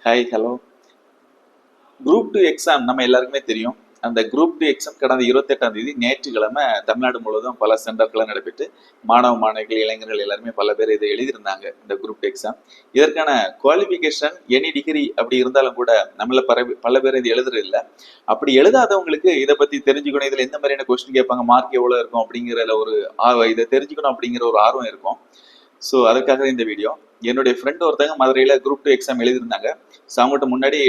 Hi hello. Group 2 exam நம்ம எல்லாருக்குமே தெரியும். அந்த குரூப் 2 எக்ஸாம் கடந்த 28ஆம் தேதி ஞாயிற்றுக்கிழமை தமிழ்நாடு முழுவதும் பல சென்டர்கள் நடைபெற்று மாணவ மாணவிகள் இளைஞர்கள் எல்லாருமே பல பேர் இதை எழுதியிருந்தாங்க. இந்த குரூப் 2 எக்ஸாம் இதற்கான குவாலிஃபிகேஷன் எனி டிகிரி அப்படி இருந்தாலும் கூட நம்மள பல பேர் இது எழுதுறது இல்லை. அப்படி எழுதாதவங்களுக்கு இதை பத்தி தெரிஞ்சுக்கணும், இதுல எந்த மாதிரியான கொஸ்டின் கேட்பாங்க, மார்க் எவ்வளவு இருக்கும் அப்படிங்கிறதுல ஒரு இதை தெரிஞ்சுக்கணும் அப்படிங்கிற ஒரு ஆர்வம் இருக்கும். ஸோ அதுக்காக இந்த வீடியோ. என்னுடைய ஃப்ரெண்ட் ஒருத்தங்க மதுரையில் குரூப் 2 எக்ஸாம் எழுதிருந்தாங்க. ஸோ அவங்ககிட்ட முன்னாடியே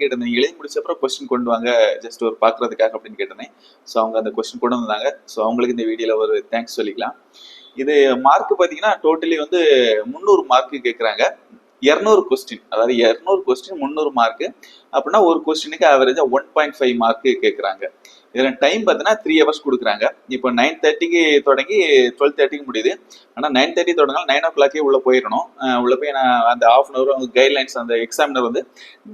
கேட்டிருந்தேன், எழுதி முடிச்ச அப்புறம் கொஸ்டின் கொண்டு வாங்க ஜஸ்ட் ஒரு பார்க்கறதுக்காக அப்படின்னு கேட்டிருந்தேன். ஸோ அவங்க அந்த கொஸ்டின் கொண்டு வந்தாங்க. ஸோ அவங்களுக்கு இந்த வீடியோவில் ஒரு தேங்க்ஸ் சொல்லிக்கலாம். இது மார்க் பார்த்தீங்கன்னா டோட்டலி 300 மார்க் கேட்குறாங்க. 200 கொஸ்டின், அதாவது 200 கொஸ்டின் 300 மார்க் அப்படின்னா ஒரு கொஸ்டினுக்கு ஆவரேஜா 1.5 மார்க் கேட்குறாங்க. இதில் டைம் பார்த்தீங்கன்னா 3 hours கொடுக்குறாங்க. இப்போ 9:30க்கு தொடங்கி 12:30க்கு முடியுது. ஆனால் 9:30 தொடங்கினாலும் 9 o'clock உள்ள போயிடணும். உள்ள போய் நான் அந்த ½ hour அவங்க கைட்லைன்ஸ், அந்த எக்ஸாமினர்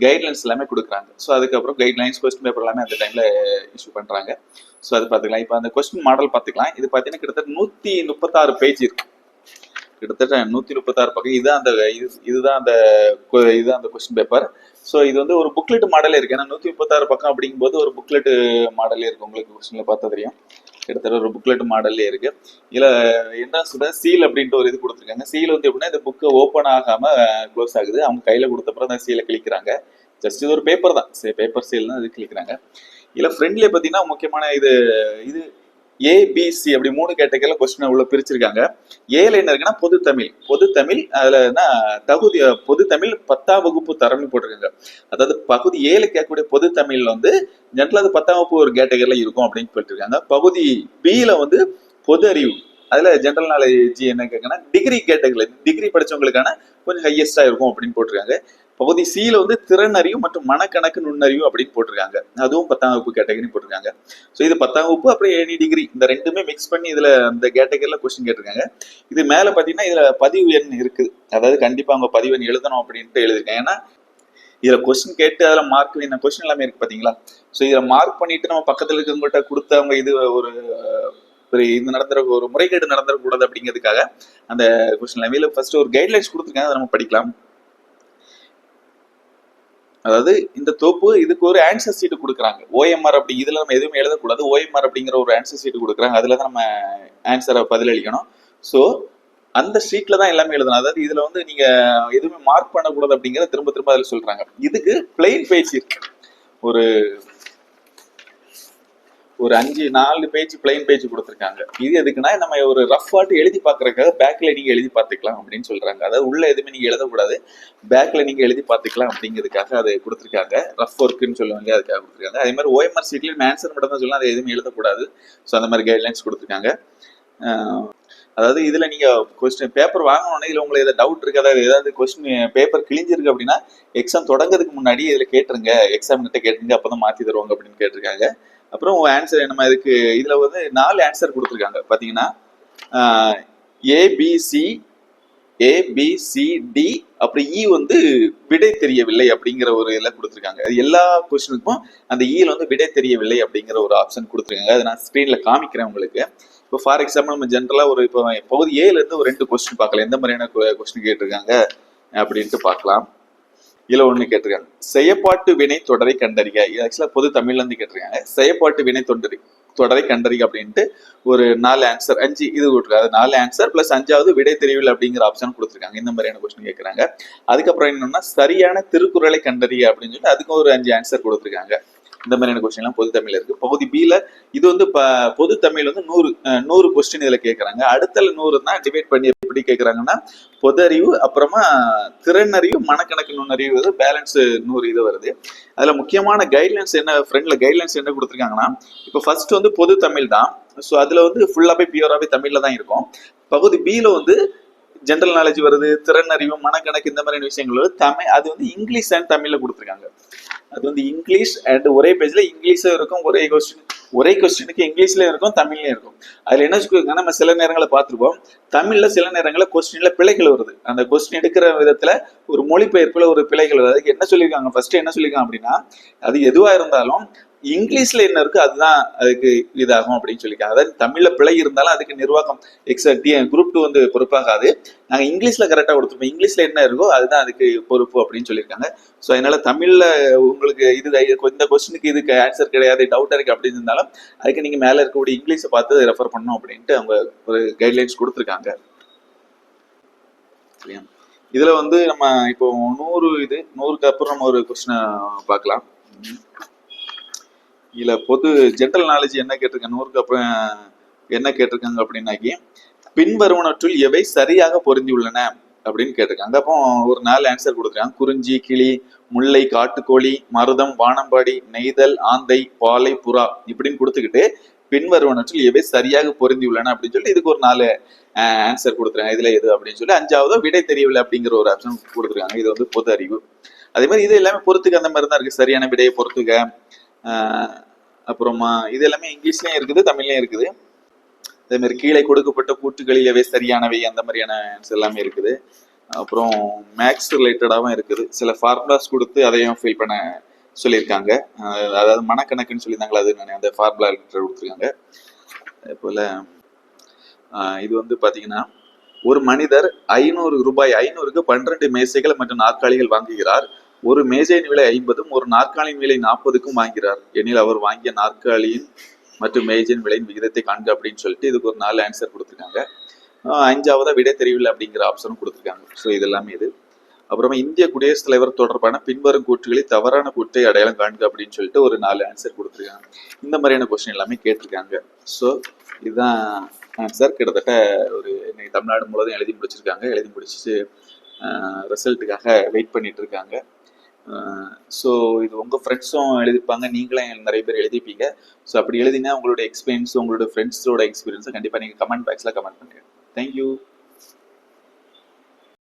கைட்லைன்ஸ் எல்லாமே கொடுக்குறாங்க. ஸோ அதுக்கப்புறம் கைட்லைன்ஸ் கொஸ்டின் பேப்பர் எல்லாமே அந்த டைம்ல இஷ்யூ பண்றாங்க. ஸோ அது பார்த்துக்கலாம். இப்போ அந்த கொஸ்டின் மாடல் பார்த்துக்கலாம். இது பார்த்தீங்கன்னா கிட்டத்தட்ட 136 பேஜ் இருக்கு. கிட்டத்தட்ட 136 பக்கம். இதுதான் அந்த கொஸ்டின் பேப்பர். ஸோ இது ஒரு புக்லெட் மாடலே இருக்கு. ஏன்னா 136 பக்கம் அப்படிங்கும்போது ஒரு புக்லெட் மாடலே இருக்கு. உங்களுக்கு கொஸ்டின்ல பார்த்தா தெரியும். கிட்டத்தட்ட ஒரு புக்லெட் மாடல்லே இருக்கு. இதுல என்ன சொல்ற சீல் அப்படின்ட்டு ஒரு இது கொடுத்துருக்காங்க. சீல் எப்படின்னா இந்த புக்கு ஓப்பன் ஆகாம க்ளோஸ் ஆகுது. அவங்க கையில கொடுத்தப்பறம் அந்த சீலை கிளிக்கிறாங்க. ஜஸ்ட் இது ஒரு பேப்பர் தான், பேப்பர் சீல் தான் இது கிளிக்கிறாங்க. இதுல ஃப்ரெண்ட்ல பாத்தீங்கன்னா முக்கியமான இது ஏபிசி அப்படி 3 கேட்டகரியில கொஸ்டின் உள்ள பிரிச்சிருக்காங்க. ஏல என்ன இருக்குன்னா பொது தமிழ் அதுல என்ன தகுதி பொது தமிழ் 10ஆம் வகுப்பு தரம்னு போட்டிருக்காங்க. அதாவது பகுதி ஏல கேட்கக்கூடிய பொது தமிழ்ல ஜென்ரலா அது 10ஆம் வகுப்பு ஒரு கேட்டகரியில இருக்கும் அப்படின்னு சொல்லிருக்காங்க. பகுதி பில பொது அறிவு, அதுல ஜென்ரல் நாலேஜ் என்ன கேட்கனா டிகிரி கேட்டகரியில டிகிரி படிச்சவங்களுக்கான கொஞ்சம் ஹையஸ்டா இருக்கும் அப்படின்னு போட்டிருக்காங்க. பகுதி சில திறன் அறிவு மற்றும் மனக்கணக்கு நுண்ணறிவு அப்படின்னு போட்டிருக்காங்க. அதுவும் 10ஆம் வகுப்பு கேட்டகரி போட்டிருக்காங்க. ஸோ இது 10ஆம் வகுப்பு அப்புறம் எனி டிகிரி இந்த ரெண்டுமே மிக்ஸ் பண்ணி இதுல அந்த கேட்டகரியில கொஸ்டின் கேட்டிருக்காங்க. இது மேல பாத்தீங்கன்னா இதுல பதிவு எண் இருக்கு. அதாவது கண்டிப்பா அவங்க பதிவு எண் எழுதணும் அப்படின்ட்டு எழுதிருக்காங்க. ஏன்னா இதுல கொஸ்டின் கேட்டு அதுல மார்க் கொஸ்டின் எல்லாமே இருக்கு பாத்தீங்களா. ஸோ இதுல மார்க் பண்ணிட்டு நம்ம பக்கத்துல இருக்கவங்ககிட்ட கொடுத்து அவங்க இது ஒரு முறைகேடு நடந்துடக்கூடாது அப்படிங்கிறதுக்காக அந்த கொஸ்டின் எல்லாமே ஃபர்ஸ்ட் ஒரு கைட்லைன்ஸ் கொடுத்துருக்காங்க. அதை நம்ம படிக்கலாம். அதாவது இந்த தொகுப்பு இதுக்கு ஒரு ஆன்சர் சீட் கொடுக்குறாங்க. ஓஎம்ஆர் அப்படி இதுல நம்ம எதுவுமே எழுதக்கூடாது. ஓஎம்ஆர் அப்படிங்கிற ஒரு ஆன்சர் சீட் கொடுக்குறாங்க. அதுல தான் நம்ம ஆன்சரை பதிலளிக்கணும். ஸோ அந்த ஷீட்ல தான் எல்லாமே எழுதணும். அதாவது இதுல நீங்க எதுவுமே மார்க் பண்ணக்கூடாது அப்படிங்கிறத திரும்ப திரும்ப அதில் சொல்றாங்க. இதுக்கு பிளெயின் பேஜ் இருக்கு. ஒரு 4 பேஜ் பிளைன் பேஜ் கொடுத்துருக்காங்க. இது எதுக்குன்னா நம்ம ஒரு ரஃப் ஆட்டு எழுதி பார்க்கறதுக்காக பேக்ல நீங்க எழுதி பார்த்துக்கலாம் அப்படின்னு சொல்றாங்க. அதாவது உள்ள எதுவுமே நீங்க எழுதக்கூடாது, பேக்ல நீங்க எழுதி பார்த்துக்கலாம் அப்படிங்கிறதுக்காக அதை கொடுத்துருக்காங்க. ரஃப் ஒர்க்குன்னு சொல்லுவாங்க, அதுக்காக கொடுத்துருக்காங்க. அதே மாதிரி ஓஎம்ஆர் சீட்லயும் ஆன்சர் மட்டும் தான் சொல்லலாம், அதை எதுவுமே எழுதக்கூடாது. ஸோ அந்த மாதிரி கைட்லைன்ஸ் கொடுத்துருக்காங்க. அதாவது இதுல நீங்க கொஸ்டின் பேப்பர் வாங்கணும்னா இதுல உங்களுக்கு ஏதாவது டவுட் இருக்கு, அதாவது ஏதாவது கொஸ்டின் பேப்பர் கிழிஞ்சிருக்கு அப்படின்னா எக்ஸாம் தொடங்கிறதுக்கு முன்னாடி இதுல கேட்டுருங்க, எக்ஸாம் கிட்ட கேட்டுருங்க, அப்பதான் மாத்தி தருவாங்க அப்படின்னு கேட்டிருக்காங்க. அப்புறம் ஆன்சர் நம்ம இதுக்கு இதுல 4 ஆன்சர் கொடுத்துருக்காங்க. பாத்தீங்கன்னா ஏபிசிடி அப்புறம் இ விடை தெரியவில்லை அப்படிங்கிற ஒரு இதில் கொடுத்துருக்காங்க. அது எல்லா கொஸ்டினுக்கும் அந்த இல விடை தெரியவில்லை அப்படிங்கிற ஒரு ஆப்ஷன் கொடுத்துருக்காங்க. அதை நான் ஸ்கிரீன்ல காமிக்கிறேன் உங்களுக்கு. இப்போ ஃபார் எக்ஸாம்பிள் நம்ம ஜென்ரலா இப்போ பகுதி ஏல இருந்து ஒரு 2 கொஸ்டின் பார்க்கலாம். எந்த மாதிரியான கொஸ்டின் கேட்டிருக்காங்க அப்படின்ட்டு பார்க்கலாம். இதுல ஒண்ணு கேட்டிருக்காங்க, செயற்பாட்டு வினை தொடரை கண்டறிக. இது ஆக்சுவலா பொது தமிழ்ல இருந்து கேட்டிருக்காங்க. செயற்பாட்டு வினை தொடரை கண்டறிக அப்படின்ட்டு ஒரு 4 ஆன்சர் 5 இது கொடுத்துருக்காங்க. 4 ஆன்சர் பிளஸ் 5வது விடை தெரியவில்லை அப்படிங்கிற ஆப்ஷன் கொடுத்துருக்காங்க. இந்த மாதிரியான கொஸ்டின் கேட்கறாங்க. அதுக்கப்புறம் என்னன்னா சரியான திருக்குறளை கண்டறிக அப்படின்னு சொல்லிட்டு அதுக்கும் ஒரு 5 ஆன்சர் கொடுத்துருக்காங்க. இந்த மாதிரியான கொஸ்டின் எல்லாம் பொது தமிழ்ல இருக்கு. பகுதி பில இது பொது தமிழ் 100 கொஸ்டின் இதுல கேட்கறாங்க. அடுத்த 100 தான் டிவைட் பண்ணி எப்படி கேட்கறாங்கன்னா பொது அறிவு அப்புறமா திறன் அறிவு மனக்கணக்கு நுண்ணறிவு பேலன்ஸ் 100 இது வருது. அதுல முக்கியமான கைட்லைன்ஸ் என்ன ஃப்ரெண்ட்ல கைட்லைன்ஸ் என்ன கொடுத்துருக்காங்கன்னா, இப்போ ஃபர்ஸ்ட் பொது தமிழ் தான். ஸோ அதுல ஃபுல்லாவே பியூராவே தமிழ்ல தான் இருக்கும். பகுதி பில ஜென்ரல் நாலேஜ் வருது, திறன் அறிவு மனக்கணக்கு இந்த மாதிரியான விஷயங்கள் தமிழ் அது இங்கிலீஷ் அண்ட் தமிழ்ல கொடுத்துருக்காங்க. அது இங்கிலீஷ் அண்ட் ஒரே பேஜ்ல இங்கிலீஷும் இருக்கும், ஒரே கொஸ்டினுக்கு இங்கிலீஷ்லயும் இருக்கும் தமிழ்லயும் இருக்கும். அதுல என்ன சொல்லிருக்காங்க, நம்ம சில நேரங்களை பார்த்துருப்போம், தமிழ்ல சில நேரங்களில் கொஸ்டின்ல பிழைகள் வருது. அந்த கொஸ்டின் எடுக்கிற விதத்துல ஒரு மொழிபெயர்ப்புல ஒரு பிழைகள் வருது. அதுக்கு என்ன சொல்லியிருக்காங்க, ஃபர்ஸ்ட் என்ன சொல்லியிருக்காங்க அப்படின்னா, அது எதுவா இருந்தாலும் இங்கிலீஷ்ல என்ன இருக்கோ அதுதான் அதுக்கு இதாகும் அப்படின்னு சொல்லியிருக்காங்க. அதாவது தமிழ்ல பிழை இருந்தாலும் அதுக்கு நிர்வாகம் குரூப் 2 வந்து பொறுப்பாகாது. நாங்க இங்கிலீஷ்ல கரெக்டா கொடுத்துருப்போம், இங்கிலீஷ்ல என்ன இருக்கோ அதுதான் அதுக்கு பொறுப்பு அப்படின்னு சொல்லியிருக்காங்க. ஸோ அதனால தமிழ்ல உங்களுக்கு இந்த கொஸ்டினுக்கு இதுக்கு ஆன்சர் கிடையாது, டவுட்டா இருக்கு அப்படின்னு இருந்தாலும் அதுக்கு நீங்க மேல இருக்கக்கூடிய இங்கிலீஷை பார்த்து ரெஃபர் பண்ணணும் அப்படின்ட்டு அவங்க ஒரு கைட்லைன்ஸ் கொடுத்துருக்காங்க. இதுல வந்து நம்ம இப்போ 100க்கு அப்புறம் நம்ம ஒரு கொஸ்டினை பார்க்கலாம். இதுல பொது ஜென்ரல் நாலேஜ் என்ன கேட்டிருக்காங்க, 100க்கு அப்புறம் என்ன கேட்டிருக்காங்க அப்படின்னாக்கி, பின்வருவனற்றுள் எவை சரியாக பொருந்தி உள்ளன அப்படின்னு கேட்டிருக்காங்க. அப்போ ஒரு 4 ஆன்சர் கொடுத்துருக்காங்க. குறிஞ்சி, கிளி, முல்லை, காட்டுக்கோழி, மருதம், வானம்பாடி, நெய்தல், ஆந்தை, பாலை, புறா இப்படின்னு கொடுத்துக்கிட்டு பின்வருவனற்றில் எவை சரியாக பொருந்தி உள்ளன அப்படின்னு சொல்லி இதுக்கு ஒரு 4 ஆன்சர் கொடுத்துருக்காங்க. இதுல எது அப்படின்னு சொல்லி 5வது விடை தெரியவில்லை அப்படிங்கிற ஒரு ஆப்ஷன் கொடுத்துருக்காங்க. இது வந்து பொது அறிவு. அதே மாதிரி இது எல்லாமே பொறுத்துக்க அந்த மாதிரி தான் இருக்கு. சரியான விடையை பொறுத்துக்க. அப்புறமா இது எல்லாமே இங்கிலீஷ்லயும் இருக்குது, தமிழ்லயும் இருக்குது. அதே மாதிரி கீழே கொடுக்கப்பட்ட கூற்றுகளில் எவை சரியானவை அந்த மாதிரியான ஆன்சர் எல்லாமே இருக்குது. அப்புறம் மேக்ஸ் ரிலேட்டடாகவும் இருக்குது. சில ஃபார்முலாஸ் கொடுத்து அதையும் ஃபில் பண்ண சொல்லியிருக்காங்க. அதாவது மனக்கணக்குன்னு சொல்லியிருந்தாங்களா, அது நான் அந்த ஃபார்முலா கொடுத்துருக்காங்க. அதே போல இது வந்து பாத்தீங்கன்னா, ஒரு மனிதர் 500 ரூபாய் 500க்கு 12 மேசைகள் மற்றும் நாற்காலிகள் வாங்குகிறார். ஒரு மேஜையின் விலை 50ம் ஒரு நாற்காலியின் விலை 40க்கும் வாங்கிறார் எனில் அவர் வாங்கிய நாற்காலியின் மற்றும் மேஜையின் விலையின் விகிதத்தை காண்க அப்படின்னு சொல்லிட்டு இதுக்கு ஒரு 4 ஆன்சர் கொடுத்துருக்காங்க. 5வதா விடை தெரியவில்லை அப்படிங்கிற ஆப்ஷனும் கொடுத்துருக்காங்க. ஸோ இது எல்லாமே இது. அப்புறமா இந்திய குடியரசுத் தலைவர் தொடர்பான பின்வரும் கூற்றுகளில் தவறான கூற்றை அடையாளம் காண்க அப்படின்னு சொல்லிட்டு ஒரு 4 ஆன்சர் கொடுத்துருக்காங்க. இந்த மாதிரியான கொஸ்டின் எல்லாமே கேட்டிருக்காங்க. ஸோ இதுதான் ஆன்சர். கிட்டத்தட்ட ஒரு இன்னைக்கு தமிழ்நாடு முழுவதும் எழுதி முடிச்சிருக்காங்க. எழுதி முடிச்சுட்டு ரிசல்ட்டுக்காக வெயிட் பண்ணிட்டு இருக்காங்க. ஸோ இது உங்கள் ஃப்ரெண்ட்ஸும் எழுதிப்பாங்க, நீங்களும் நிறைய பேர் எழுதிப்பீங்க. ஸோ அப்படி எழுதினா உங்களோட எக்ஸ்பீரியன்ஸ், உங்களோட ஃப்ரெண்ட்ஸோட எக்ஸ்பீரியன்ஸை கண்டிப்பாக நீங்கள் கமெண்ட் பாக்ஸில் கமெண்ட் பண்ணுங்க. தேங்க்யூ.